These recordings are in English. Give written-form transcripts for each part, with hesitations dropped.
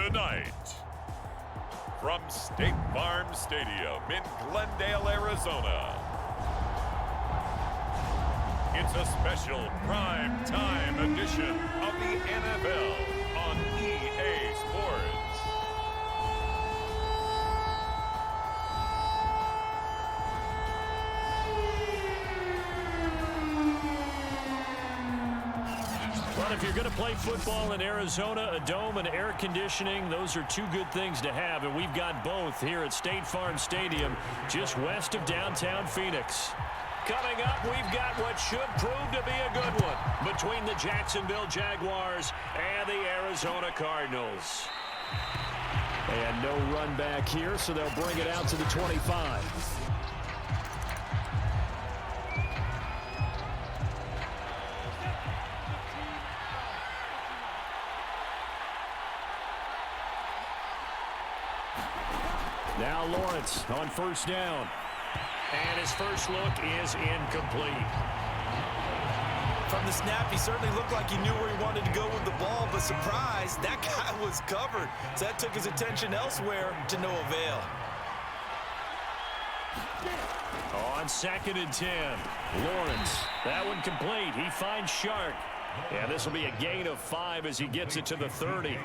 Tonight, from State Farm Stadium in Glendale, Arizona, it's a special prime time edition of the NFL on EA Sports. Well, if you're going to play football in Arizona, a dome and air conditioning, those are two good things to have, and we've got both here at State Farm Stadium, just west of downtown Phoenix. Coming up, we've got what should prove to be a good one between the Jacksonville Jaguars and the Arizona Cardinals. And no run back here, so they'll bring it out to the 25. Now Lawrence on first down. And his first look is incomplete. From the snap, he certainly looked like he knew where he wanted to go with the ball, but surprise, that guy was covered. So that took his attention elsewhere to no avail. On 2nd and 10, Lawrence, that one complete. He finds Shark. And this will be a gain of 5 as he gets it to the 30.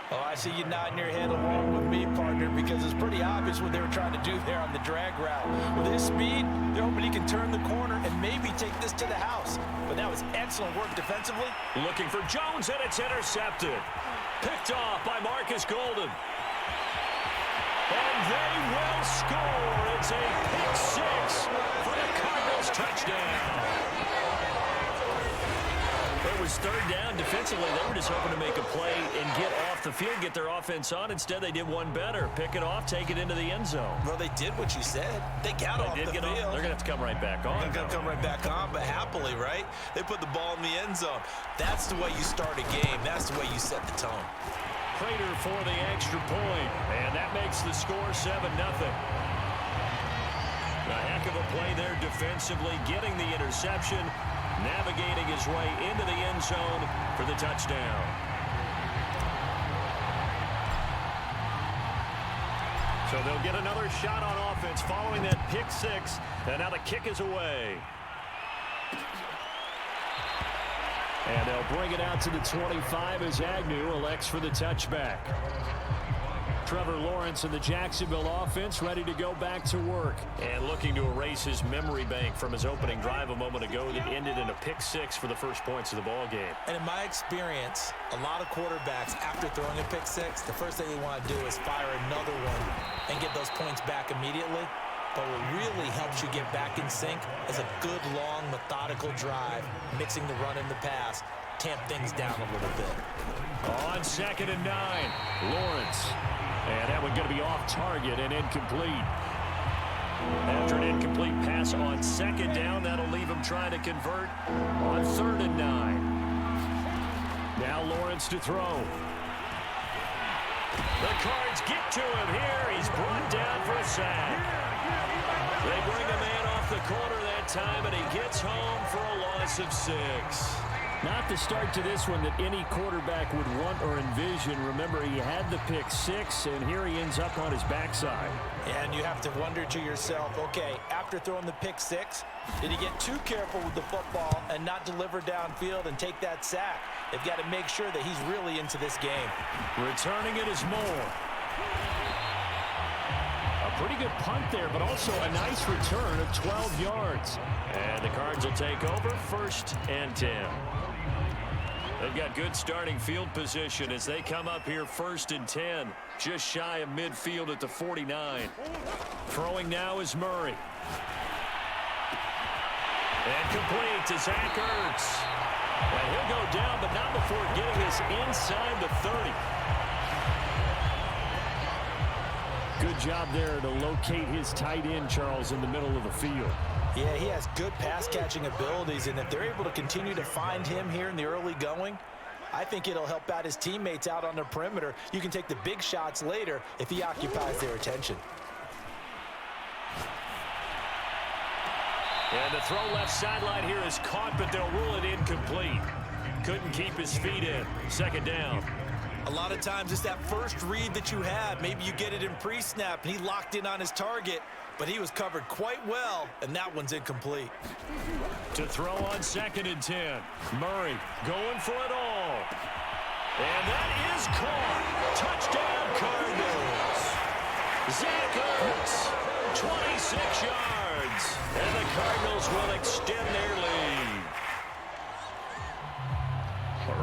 Oh, I see you nodding your head along with me, partner, because it's pretty obvious what they were trying to do there on the drag route. With his speed, they're hoping he can turn the corner and maybe take this to the house. But that was excellent work defensively. Looking for Jones, and it's intercepted. Picked off by Marcus Golden. And they will score. It's a pick six for the Cardinals touchdown. It was third down defensively. They were just hoping to make a play and get off the field, get their offense on. Instead, they did one better. Pick it off, take it into the end zone. Well, they did what you said. They got off the field. They're going to have to come right back on. They're going to come right back on, but happily, right? They put the ball in the end zone. That's the way you start a game. That's the way you set the tone. Prater for the extra point, and that makes the score 7-0. A heck of a play there defensively, getting the interception, navigating his way into the end zone for the touchdown. So they'll get another shot on offense following that pick six, and now the kick is away. And they'll bring it out to the 25 as Agnew elects for the touchback. Trevor Lawrence and the Jacksonville offense ready to go back to work. And looking to erase his memory bank from his opening drive a moment ago that ended in a pick six for the first points of the ball game. And in my experience, a lot of quarterbacks, after throwing a pick six, the first thing they want to do is fire another one and get those points back immediately. But what really helps you get back in sync is a good, long, methodical drive, mixing the run and the pass, tamp things down a little bit. On 2nd and 9, Lawrence. And that one going to be off target and incomplete. After an incomplete pass on 2nd down, that'll leave him trying to convert on 3rd and 9. Now Lawrence to throw. The Cards get to him here. He's brought down for a sack. They bring a man off the corner that time, and he gets home for a loss of 6. Not the start to this one that any quarterback would want or envision. Remember, he had the pick six, and here he ends up on his backside. And you have to wonder to yourself, okay, after throwing the pick six, did he get too careful with the football and not deliver downfield and take that sack? They've got to make sure that he's really into this game. Returning it is Moore. A pretty good punt there, but also a nice return of 12 yards. And the Cards will take over 1st and 10. They've got good starting field position as they come up here 1st and 10, just shy of midfield at the 49. Throwing now is Murray. And complete to Zach Ertz. And he'll go down, but not before getting this inside the 30. Good job there to locate his tight end, Charles, in the middle of the field. Yeah, he has good pass-catching abilities, and if they're able to continue to find him here in the early going, I think it'll help out his teammates out on the perimeter. You can take the big shots later if he occupies their attention. And the throw left sideline here is caught, but they'll rule it incomplete. Couldn't keep his feet in. 2nd down. A lot of times it's that first read that you have. Maybe you get it in pre-snap, and he locked in on his target, but he was covered quite well, and that one's incomplete. To throw on 2nd and 10. Murray going for it all. And that is caught. Touchdown, Cardinals. Zach Ertz, 26 yards. And the Cardinals will extend their lead.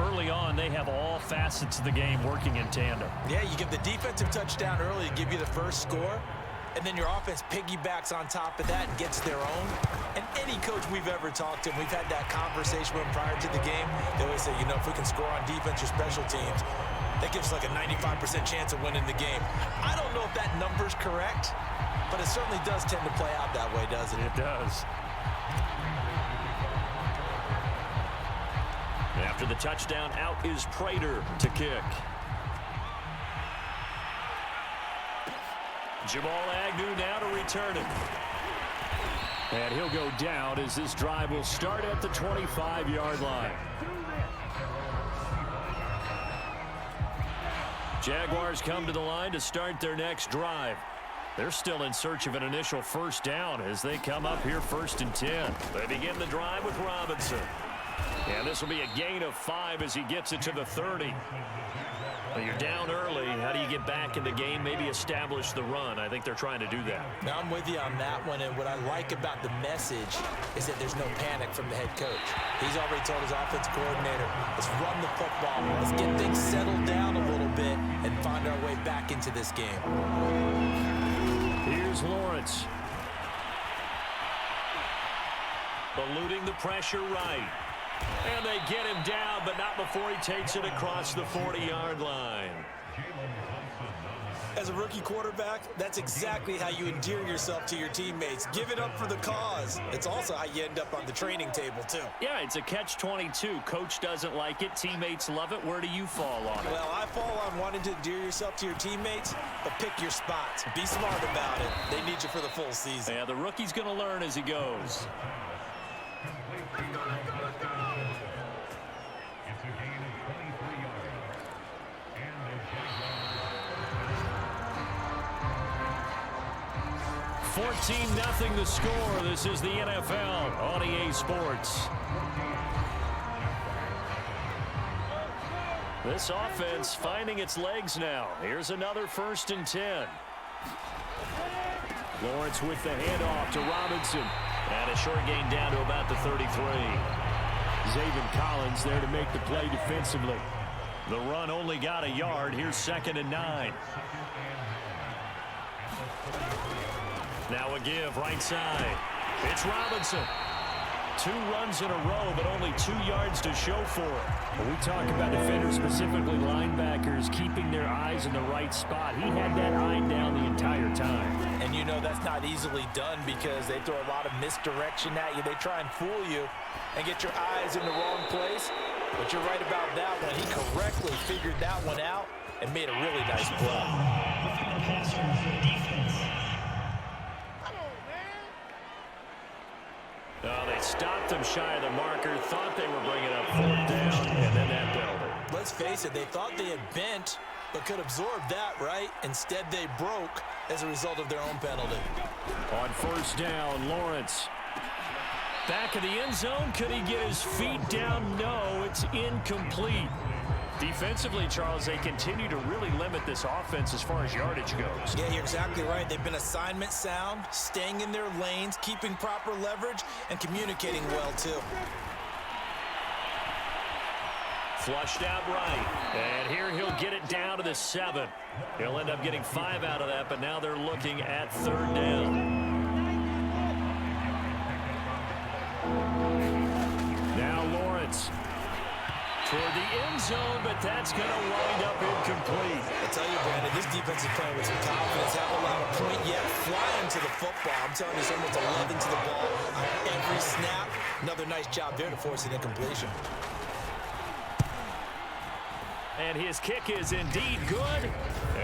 Early on, they have all facets of the game working in tandem. Yeah, you give the defensive touchdown early to give you the first score, and then your offense piggybacks on top of that and gets their own. And any coach we've ever talked to, and we've had that conversation with them prior to the game, they always say, you know, if we can score on defense or special teams, that gives us like a 95% chance of winning the game. I don't know if that number's correct, but it certainly does tend to play out that way, doesn't it? It does. After the touchdown, out is Prater to kick. Jamal Agnew now to return it. And he'll go down as this drive will start at the 25-yard line. Jaguars come to the line to start their next drive. They're still in search of an initial first down as they come up here 1st and 10. They begin the drive with Robinson. And this will be a gain of 5 as he gets it to the 30. Well, you're down early. How do you get back in the game? Maybe establish the run. I think they're trying to do that. Now, I'm with you on that one, and what I like about the message is that there's no panic from the head coach. He's already told his offensive coordinator, let's run the football. Let's get things settled down a little bit and find our way back into this game. Here's Lawrence. Eluding the pressure right. And they get him down, but not before he takes it across the 40-yard line. As a rookie quarterback, that's exactly how you endear yourself to your teammates. Give it up for the cause. It's also how you end up on the training table, too. Yeah, it's a catch-22. Coach doesn't like it. Teammates love it. Where do you fall on it? Well, I fall on wanting to endear yourself to your teammates, but pick your spots. Be smart about it. They need you for the full season. Yeah, the rookie's going to learn as he goes. 14-0 the score. This is the NFL on EA Sports. This offense finding its legs now. Here's another 1st and 10. Lawrence with the handoff to Robinson. And a short gain down to about the 33. Zaven Collins there to make the play defensively. The run only got a yard. Here's 2nd and 9. Now a give right side. It's Robinson. 2 runs in a row, but only 2 yards to show for it. When we talk about defenders, specifically linebackers, keeping their eyes in the right spot, he had that eye down the entire time. And you know that's not easily done because they throw a lot of misdirection at you. They try and fool you and get your eyes in the wrong place. But you're right about that one. He correctly figured that one out and made a really nice play. Oh, they stopped him shy of the marker, thought they were bringing up 4th down, and then that penalty. Let's face it, they thought they had bent, but could absorb that, right? Instead, they broke as a result of their own penalty. On 1st down, Lawrence. Back of the end zone, could he get his feet down? No, it's incomplete. Defensively, Charles, they continue to really limit this offense as far as yardage goes. Yeah, you're exactly right. They've been assignment sound, staying in their lanes, keeping proper leverage, and communicating well, too. Flushed out right. And here he'll get it down to the 7. He'll end up getting 5 out of that, but now they're looking at 3rd down. Now Lawrence. Toward the end zone, but that's going to wind up incomplete. I tell you, Brandon, this defense is playing with some confidence. Haven't allowed a point yet. Flying to the football. I'm telling you, someone's 11 to the ball on every snap. Another nice job there to force an incompletion. And his kick is indeed good.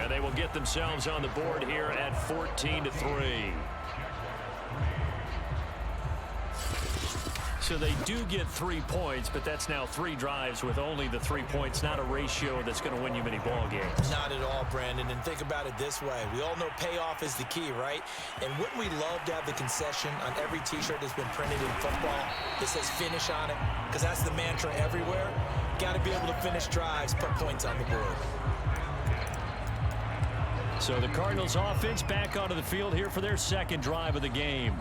And they will get themselves on the board here at 14-3. So they do get 3 points, but that's now 3 drives with only the 3 points, not a ratio that's going to win you many ball games. Not at all, Brandon. And think about it this way. We all know payoff is the key, right? And wouldn't we love to have the concession on every T-shirt that's been printed in football that says finish on it? Because that's the mantra everywhere. Got to be able to finish drives, put points on the board. So the Cardinals offense back onto the field here for their second drive of the game.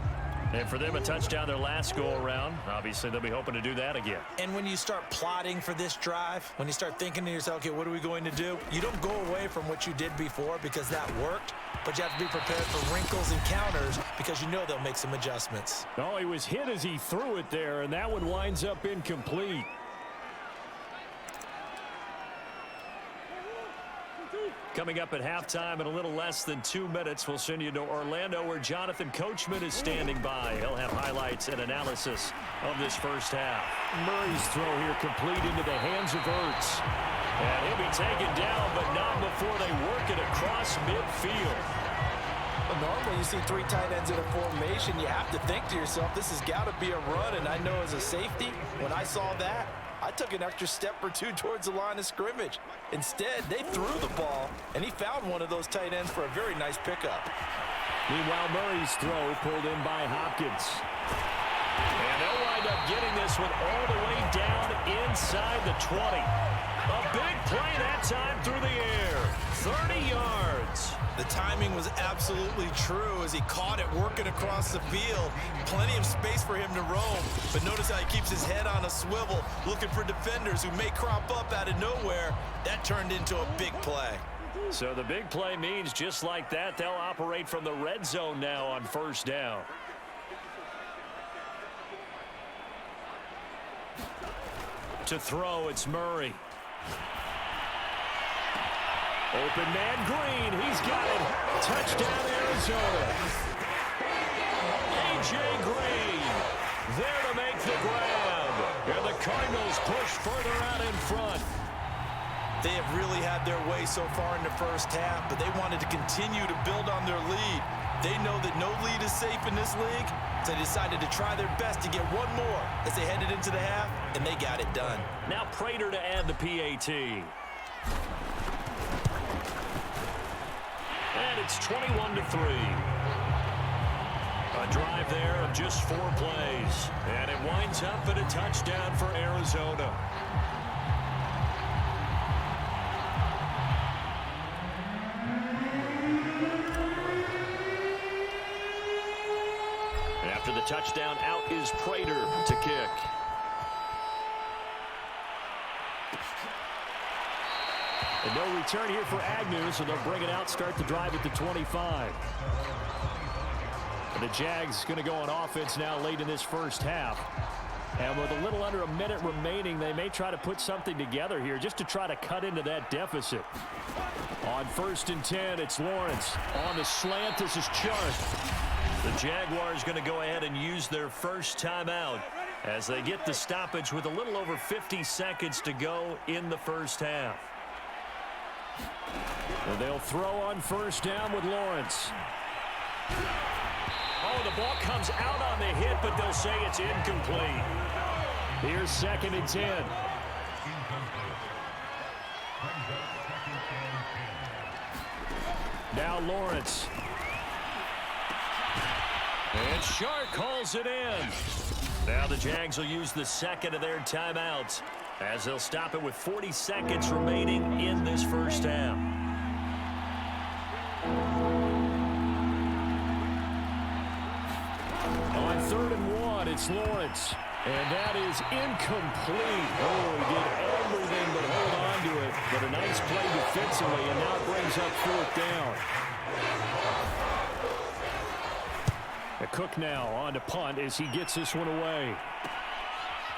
And for them, a touchdown their last go-around. Obviously, they'll be hoping to do that again. And when you start plotting for this drive, when you start thinking to yourself, okay, what are we going to do? You don't go away from what you did before because that worked, but you have to be prepared for wrinkles and counters because you know they'll make some adjustments. Oh, he was hit as he threw it there, and that one winds up incomplete. Coming up at halftime in a little less than 2 minutes, we'll send you to Orlando where Jonathan Coachman is standing by. He'll have highlights and analysis of this first half. Murray's throw here complete into the hands of Ertz. And he'll be taken down, but not before they work it across midfield. Normally you see 3 tight ends in a formation, you have to think to yourself, this has got to be a run, and I know as a safety, when I saw that, I took an extra step or 2 towards the line of scrimmage. Instead, they threw the ball, and he found one of those tight ends for a very nice pickup. Meanwhile, Murray's throw pulled in by Hopkins. And they'll wind up getting this one all the way down inside the 20. A big play that time through the air. 30 yards. The timing was absolutely true as he caught it working across the field. Plenty of space for him to roam, but notice how he keeps his head on a swivel, looking for defenders who may crop up out of nowhere. That turned into a big play. So the big play means just like that, they'll operate from the red zone now on first down. To throw, it's Murray. Open man Green, he's got it. Touchdown Arizona. A.J. Green there to make the grab. And the Cardinals push further out in front. They have really had their way so far in the first half, but they wanted to continue to build on their lead. They know that no lead is safe in this league, so they decided to try their best to get one more as they headed into the half, and they got it done. Now Prater to add the PAT. And it's 21-3. A drive there of just 4 plays. And it winds up in a touchdown for Arizona. And after the touchdown, out is Prater to kick. And no return here for Agnew, so they'll bring it out, start the drive at the 25. And the Jags going to go on offense now late in this first half. And with a little under a minute remaining, they may try to put something together here just to try to cut into that deficit. On 1st and 10, it's Lawrence. On the slant, this is Chark. The Jaguars going to go ahead and use their first timeout as they get the stoppage with a little over 50 seconds to go in the first half. And they'll throw on first down with Lawrence. Oh, the ball comes out on the hit, but they'll say it's incomplete. Here's 2nd and 10. Now Lawrence. And Chark calls it in. Now the Jags will use the second of their timeouts as they'll stop it with 40 seconds remaining in this first half. On 3rd and 1, it's Lawrence. And that is incomplete. Oh, he did everything but hold on to it. But a nice play defensively, and now it brings up 4th down. Cook now on to punt as he gets this one away.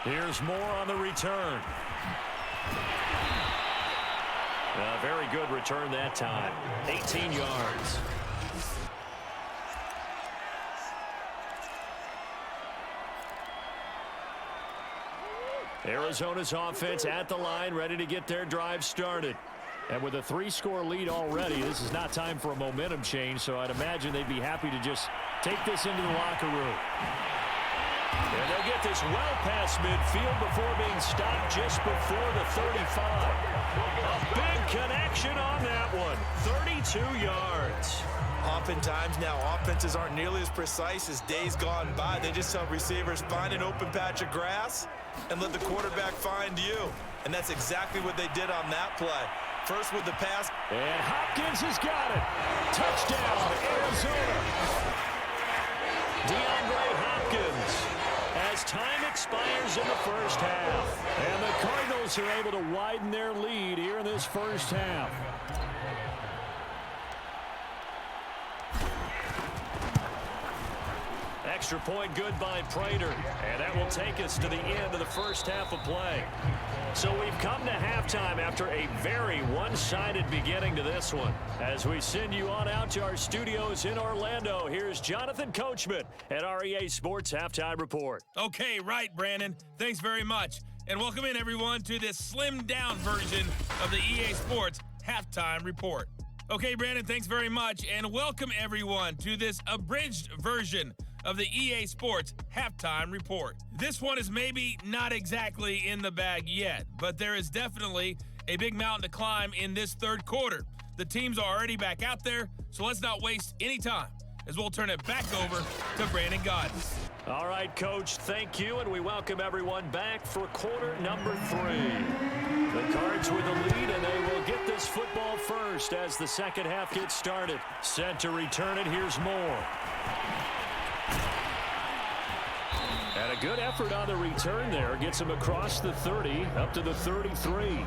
Here's Moore on the return. A very good return that time. 18 yards. Arizona's offense at the line, ready to get their drive started. And with a 3-score lead already, this is not time for a momentum change, so I'd imagine they'd be happy to just take this into the locker room. And they'll get this well past midfield before being stopped just before the 35. A big connection on that one. 32 yards. Oftentimes now, offenses aren't nearly as precise as days gone by. They just help receivers find an open patch of grass and let the quarterback find you. And that's exactly what they did on that play. First with the pass. And Hopkins has got it. Touchdown, Arizona. DeAndre Hopkins as time expires in the first half. And the Cardinals are able to widen their lead here in this first half. Extra point good by Prater. And that will take us to the end of the first half of play. So we've come to halftime after a very one-sided beginning to this one. As we send you on out to our studios in Orlando, here's Jonathan Coachman at our EA Sports Halftime Report. Okay, right, Brandon. Thanks very much. And welcome in, everyone, to this slimmed-down version of the EA Sports Halftime Report. Okay, Brandon, thanks very much. And welcome, everyone, to this abridged version of the EA Sports Halftime Report. This one is maybe not exactly in the bag yet, but there is definitely a big mountain to climb in this third quarter. The teams are already back out there, so let's not waste any time as we'll turn it back over to Brandon Godden. All right, Coach, thank you, and we welcome everyone back for quarter number 3. The Cards with the lead, and they will get this football first as the second half gets started. Set to return it, here's Moore. And a good effort on the return there. Gets him across the 30, up to the 33.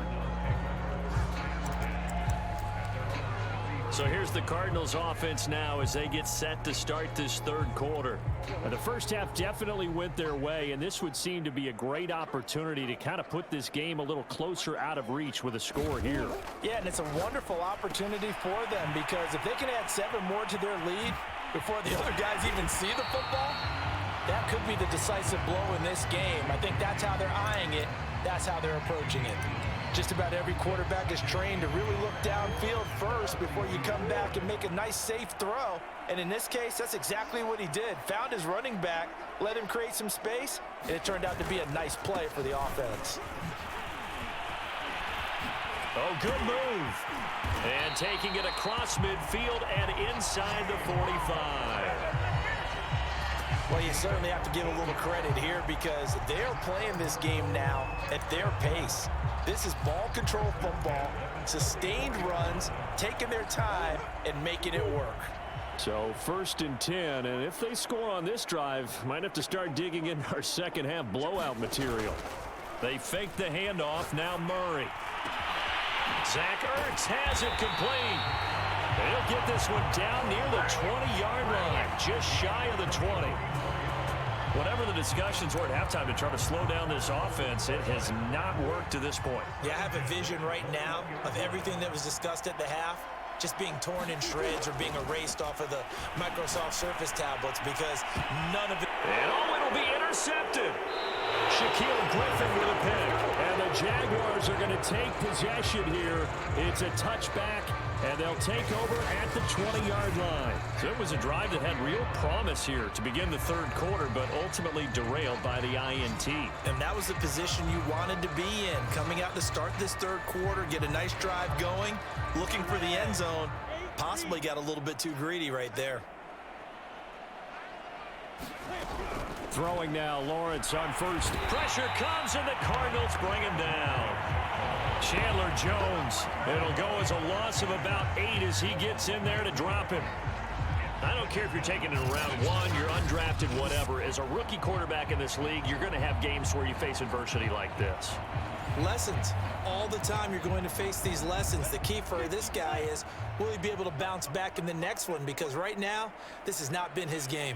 So here's the Cardinals offense now as they get set to start this third quarter. The first half definitely went their way, and this would seem to be a great opportunity to kind of put this game a little closer out of reach with a score here. Yeah, and it's a wonderful opportunity for them because if they can add 7 more to their lead before the other guys even see the football, that could be the decisive blow in this game. I think that's how they're eyeing it. That's how they're approaching it. Just about every quarterback is trained to really look downfield first before you come back and make a nice, safe throw. And in this case, that's exactly what he did. Found his running back, let him create some space, and it turned out to be a nice play for the offense. Oh, good move. And taking it across midfield and inside the 45. Well, you certainly have to give a little credit here because they're playing this game now at their pace. This is ball control football, sustained runs, taking their time, and making it work. So 1st and 10, and if they score on this drive, might have to start digging in our second half blowout material. They fake the handoff, now Murray. Zach Ertz has it complete. He'll get this one down near the 20-yard line, just shy of the 20. Whatever the discussions were at halftime to try to slow down this offense, it has not worked to this point. Yeah, I have a vision right now of everything that was discussed at the half just being torn in shreds or being erased off of the Microsoft Surface tablets because none of it. And it'll be intercepted. Shaquille Griffin with a pick. And the Jaguars are going to take possession here. It's a touchback, and they'll take over at the 20-yard line. So it was a drive that had real promise here to begin the third quarter, but ultimately derailed by the INT. And that was the position you wanted to be in. Coming out to start this third quarter, get a nice drive going, looking for the end zone. Possibly got a little bit too greedy right there. Throwing now, Lawrence on first. Pressure comes, and the Cardinals bring him down. Chandler Jones. It'll go as a loss of about 8 as he gets in there to drop him. I don't care if you're taking it in round 1, you're undrafted, whatever. As a rookie quarterback in this league, you're going to have games where you face adversity like this. Lessons. All the time you're going to face these lessons. The key for this guy is, will he be able to bounce back in the next one? Because right now, this has not been his game.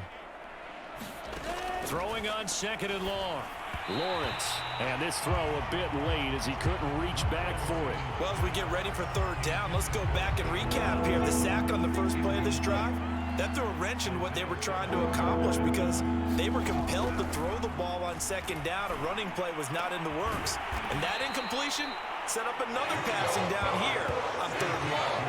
Throwing on 2nd and long. Lawrence. And this throw a bit late as he couldn't reach back for it. Well, as we get ready for third down, let's go back and recap here. The sack on the first play of this drive, that threw a wrench in what they were trying to accomplish because they were compelled to throw the ball on 2nd down. A running play was not in the works. And that incompletion set up another passing down here on 3rd and long.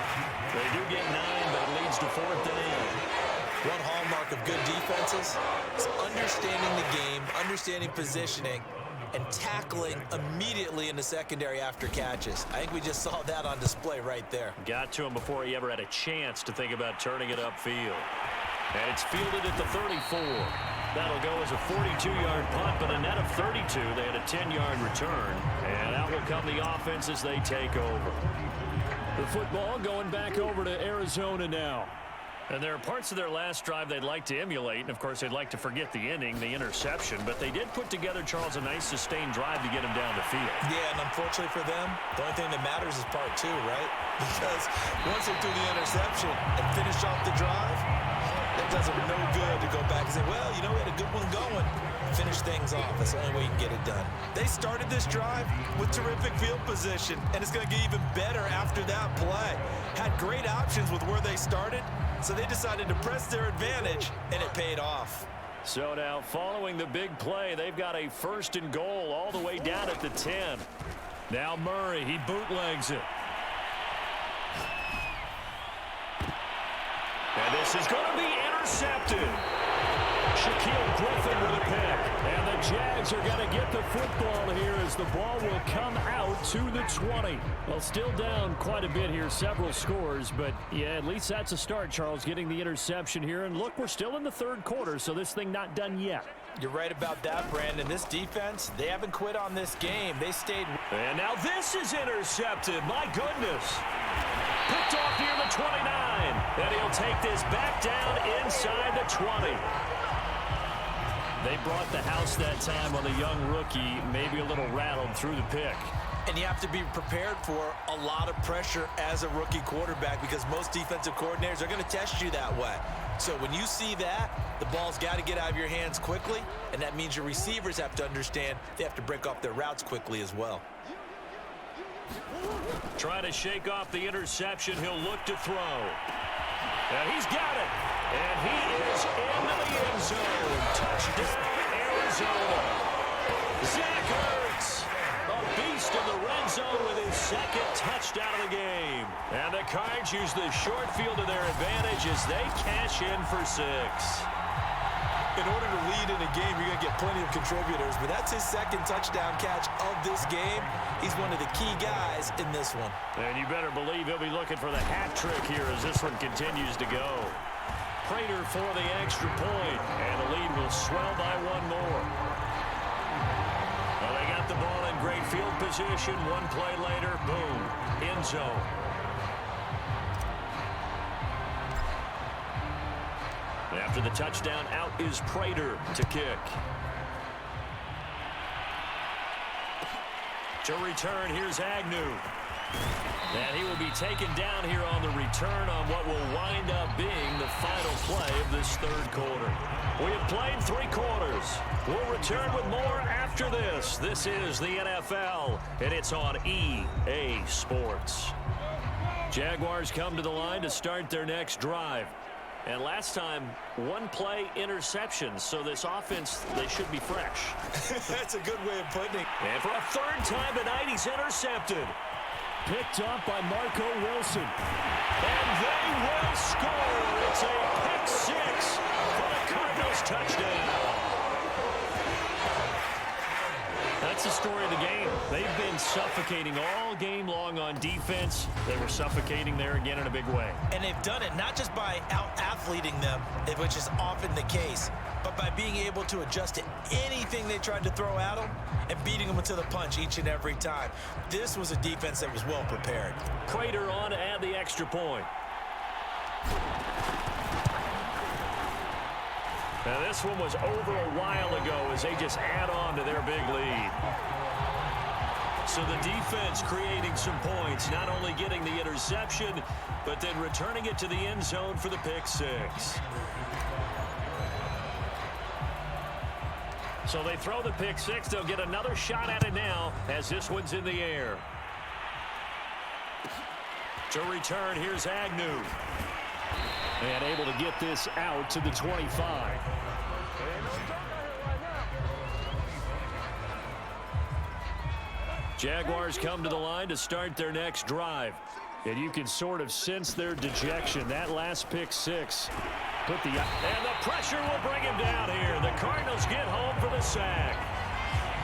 They do get 9, but it leads to 4th down. One hallmark of good defenses is understanding the game, understanding positioning, and tackling immediately in the secondary after catches. I think we just saw that on display right there. Got to him before he ever had a chance to think about turning it upfield. And it's fielded at the 34. That'll go as a 42-yard punt, but a net of 32. They had a 10-yard return. And out will come the offense as they take over. The football going back over to Arizona now. And there are parts of their last drive they'd like to emulate. And, of course, they'd like to forget the inning, the interception. But they did put together, Charles, a nice sustained drive to get him down the field. Yeah, and unfortunately for them, the only thing that matters is part two, right? Because once they do the interception and finish off the drive, that does them no good to go back and say, well, you know, we had a good one going. Finish things off. That's the only way you can get it done. They started this drive with terrific field position, and it's going to get even better after that play. Had great options with where they started, so they decided to press their advantage, and it paid off. So now, following the big play, they've got a 1st and goal all the way down at the 10. Now Murray, he bootlegs it. And this is going to be intercepted. Shaquille Griffin with a pick. And the Jags are going to get the football here as the ball will come out to the 20. Well, still down quite a bit here, several scores. But, yeah, at least that's a start, Charles, getting the interception here. And, look, we're still in the 3rd quarter, so this thing not done yet. You're right about that, Brandon. This defense, they haven't quit on this game. They stayed. And now this is intercepted. My goodness. Picked off near the 29. And he'll take this back down inside the 20. They brought the house that time on the young rookie, maybe a little rattled through the pick. And you have to be prepared for a lot of pressure as a rookie quarterback because most defensive coordinators are going to test you that way. So when you see that, the ball's got to get out of your hands quickly, and that means your receivers have to understand they have to break off their routes quickly as well. Trying to shake off the interception. He'll look to throw. And he's got it. And he is into the end zone. Touchdown, Arizona. Zach Ertz, a beast in the red zone with his 2nd touchdown of the game. And the Cards use the short field to their advantage as they cash in for 6. In order to lead in a game, you're going to get plenty of contributors, but that's his 2nd touchdown catch of this game. He's one of the key guys in this one. And you better believe he'll be looking for the hat trick here as this one continues to go. Prater for the extra point, and the lead will swell by 1 more. Well, they got the ball in great field position. 1 play later, boom, end zone. After the touchdown, out is Prater to kick. To return, here's Agnew. And he will be taken down here on the return on what will wind up being the final play of this 3rd quarter. We have played 3 quarters. We'll return with more after this. This is the NFL, and it's on EA Sports. Jaguars come to the line to start their next drive. And last time, 1-play interceptions, so this offense, they should be fresh. That's a good way of putting it. And for a 3rd time tonight, he's intercepted. Picked up by Marco Wilson. And they will score. It's a pick 6 for the Cardinals touchdown. That's the story of the game. They've been suffocating all game long on defense. They were suffocating there again in a big way. And they've done it not just by out-athleting them, which is often the case, but by being able to adjust to anything they tried to throw at them and beating them to the punch each and every time. This was a defense that was well prepared. Prater on to add the extra point. Now this one was over a while ago as they just add on to their big lead. So the defense creating some points, not only getting the interception, but then returning it to the end zone for the pick 6. So they throw the pick 6. They'll get another shot at it now as this one's in the air. To return, here's Agnew. And able to get this out to the 25. Jaguars come to the line to start their next drive. And you can sort of sense their dejection. That last pick six. And the pressure will bring him down here. The Cardinals get home for the sack.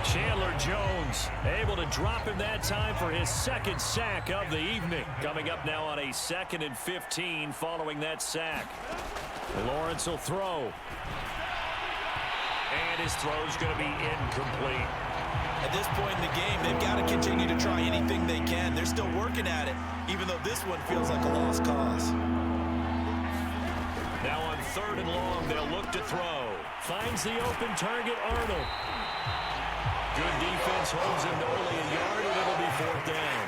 Chandler Jones able to drop him that time for his second sack of the evening. Coming up now on a 2nd and 15 following that sack. Lawrence will throw. And his throw's going to be incomplete. At this point in the game, they've got to continue to try anything they can. They're still working at it, even though this one feels like a lost cause. Now on 3rd and long, they'll look to throw. Finds the open target, Arnold. Good defense holds him to only a yard, and it'll be 4th down.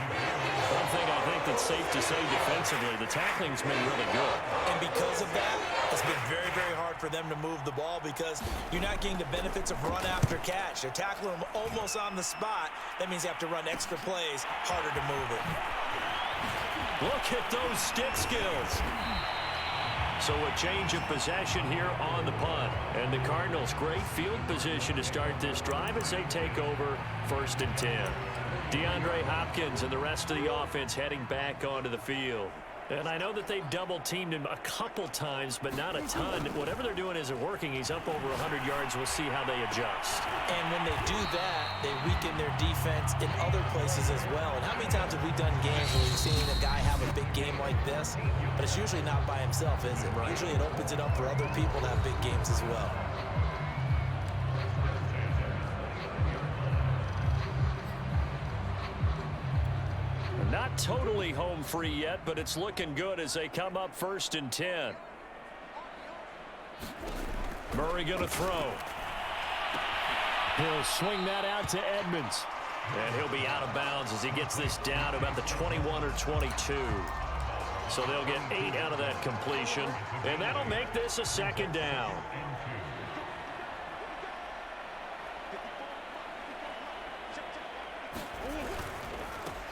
One thing I think that's safe to say defensively, the tackling's been really good. And because of that, it's been very, very hard for them to move the ball because you're not getting the benefits of run after catch. They're tackling them almost on the spot. That means you have to run extra plays, harder to move it. Look at those stick skills. So a change of possession here on the punt. And the Cardinals, great field position to start this drive as they take over 1st and 10. DeAndre Hopkins and the rest of the offense heading back onto the field. And I know that they've double-teamed him a couple times, but not a ton. Whatever they're doing isn't working. He's up over 100 yards. We'll see how they adjust. And when they do that, they weaken their defense in other places as well. And how many times have we done games where we've seen a guy have a big game like this? But it's usually not by himself, is it? Right. Usually it opens it up for other people to have big games as well. Not totally home free yet, but it's looking good as they come up 1st and 10. Murray going to throw. He'll swing that out to Edmonds. And he'll be out of bounds as he gets this down to about the 21 or 22. So they'll get 8 out of that completion. And that'll make this a 2nd down.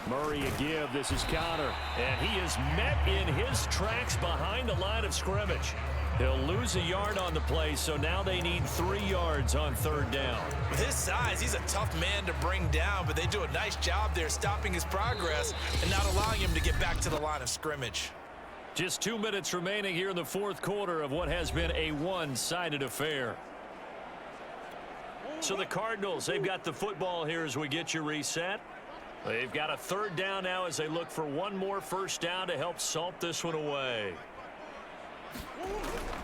Murray a give. This is Connor. And he is met in his tracks behind the line of scrimmage. He'll lose a yard on the play, so now they need 3 yards on 3rd down. With his size, he's a tough man to bring down, but they do a nice job there stopping his progress and not allowing him to get back to the line of scrimmage. Just 2 minutes remaining here in the 4th quarter of what has been a one-sided affair. So the Cardinals, they've got the football here as we get you reset. They've got a 3rd down now as they look for one more 1st down to help salt this one away.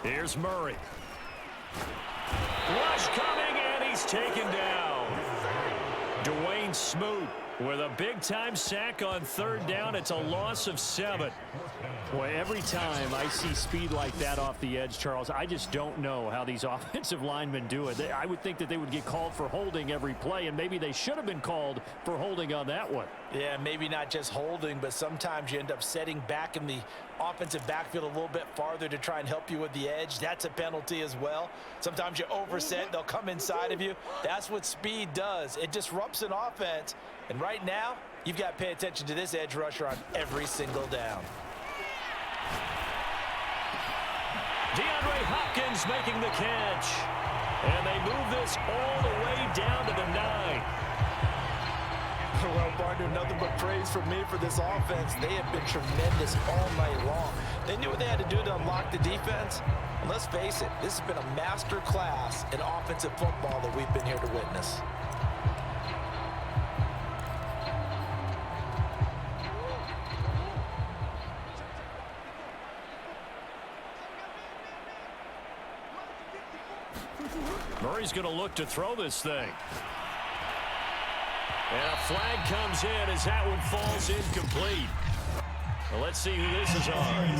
Here's Murray. Rush coming, and he's taken down. Dwayne Smoot with a big-time sack on 3rd down. It's a loss of 7. Boy, every time I see speed like that off the edge, Charles, I just don't know how these offensive linemen do it. I would think that they would get called for holding every play, and maybe they should have been called for holding on that one. Yeah, maybe not just holding, but sometimes you end up setting back in the offensive backfield a little bit farther to try and help you with the edge. That's a penalty as well. Sometimes you overset, they'll come inside of you. That's what speed does. It disrupts an offense, and right now, you've got to pay attention to this edge rusher on every single down. DeAndre Hopkins making the catch. And they move this all the way down to the 9. Well, partner, nothing but praise from me for this offense. They have been tremendous all night long. They knew what they had to do to unlock the defense. And let's face it, this has been a master class in offensive football that we've been here to witness. Murray's going to look to throw this thing. And a flag comes in as that one falls incomplete. Well, let's see who this is on.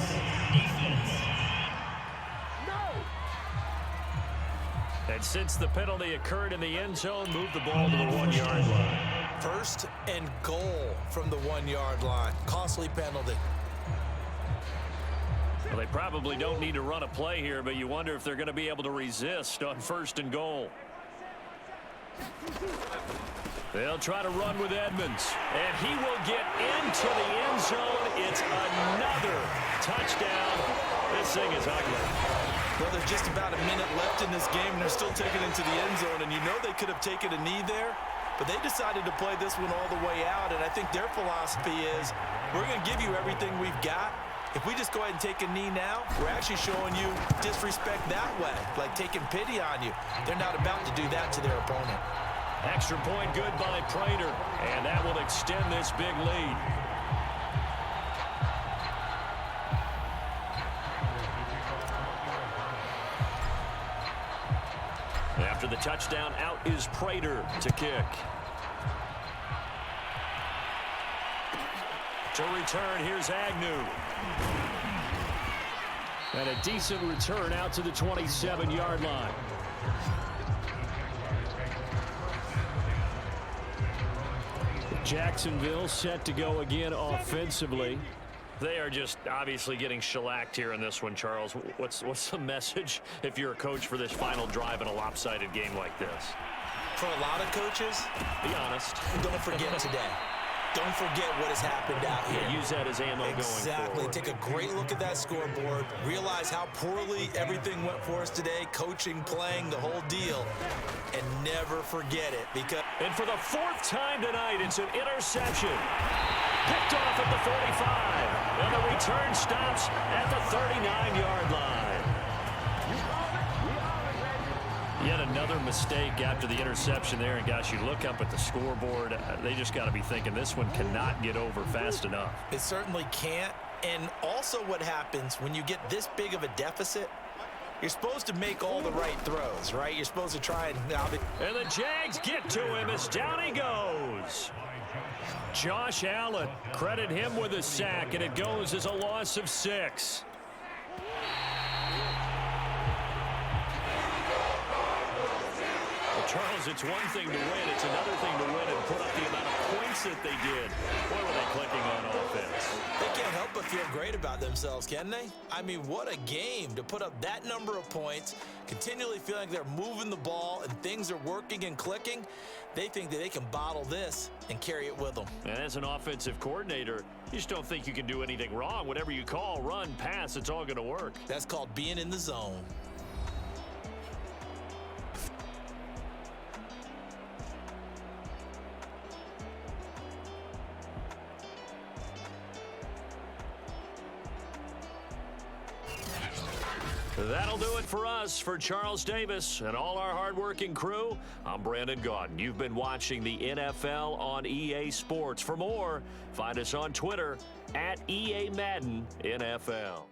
And since the penalty occurred in the end zone, move the ball to the 1-yard line. 1st and goal from the 1-yard line. Costly penalty. Well, they probably don't need to run a play here, but you wonder if they're going to be able to resist on 1st and goal. They'll try to run with Edmonds, and he will get into the end zone. It's another touchdown. This thing is ugly. Well, there's just about a minute left in this game, and they're still taking it into the end zone, and you know they could have taken a knee there, But they decided to play this one all the way out, and I think their philosophy is, we're going to give you everything we've got. If we just go ahead and take a knee now, we're actually showing you disrespect that way, like taking pity on you. They're not about to do that to their opponent. Extra point good by Prater, and that will extend this big lead. After the touchdown, out is Prater to kick. To return, here's Agnew. And a decent return out to the 27-yard line. Jacksonville set to go again offensively. They are just obviously getting shellacked here in this one, Charles. What's the message if you're a coach for this final drive in a lopsided game like this? For a lot of coaches, be honest. Don't forget today. Don't forget what has happened out here. Yeah, use that as ammo going forward. Exactly. Take a great look at that scoreboard. Realize how poorly everything went for us today. Coaching, playing, the whole deal. And never forget it. And for the fourth time tonight, it's an interception. Picked off at the 45. And the return stops at the 39-yard line. Yet another mistake after the interception there. And, gosh, you look up at the scoreboard. They just got to be thinking this one cannot get over fast enough. It certainly can't. And also what happens when you get this big of a deficit, you're supposed to make all the right throws, right? You're supposed to try and... And the Jags get to him as down he goes. Josh Allen, credit him with a sack, and it goes as a loss of 6. Charles, it's one thing to win. It's another thing to win and put up the amount of points that they did. Boy, were they clicking on offense. They can't help but feel great about themselves, can they? I mean, what a game to put up that number of points, continually feeling like they're moving the ball and things are working and clicking. They think that they can bottle this and carry it with them. And as an offensive coordinator, you just don't think you can do anything wrong. Whatever you call, run, pass, it's all going to work. That's called being in the zone. That'll do it for us. For Charles Davis and all our hardworking crew, I'm Brandon Gaudin. You've been watching the NFL on EA Sports. For more, find us on Twitter @EA Madden NFL.